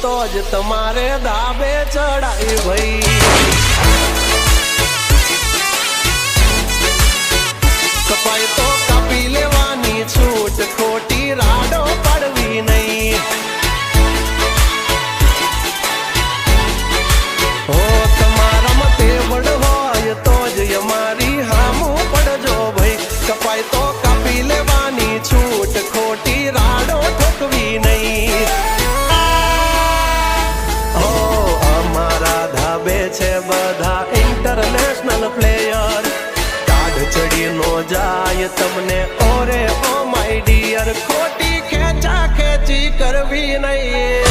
તો જ તમારે ધાબે ચડાય ભાઈ. કપાય તો કાપી લેવાની છૂટ, ખોટી રાડો પાડવી નહીં. હો તમારામાં તેવડ હોય તો જ અમારી હામું પડજો ભાઈ. કપાય તો કાપી લેવાની છૂટ, ખોટી રાડો ઠોકવી નહીં. હો અમારા ધાબે છે બધા ઇન્ટરનેશનલ પ્લેયર, કાઢ ચડી નો જાય તમને ઓરે ઓ માય ડિયર. ખોટી ખેંચા ખેંચી કરવી નહીં.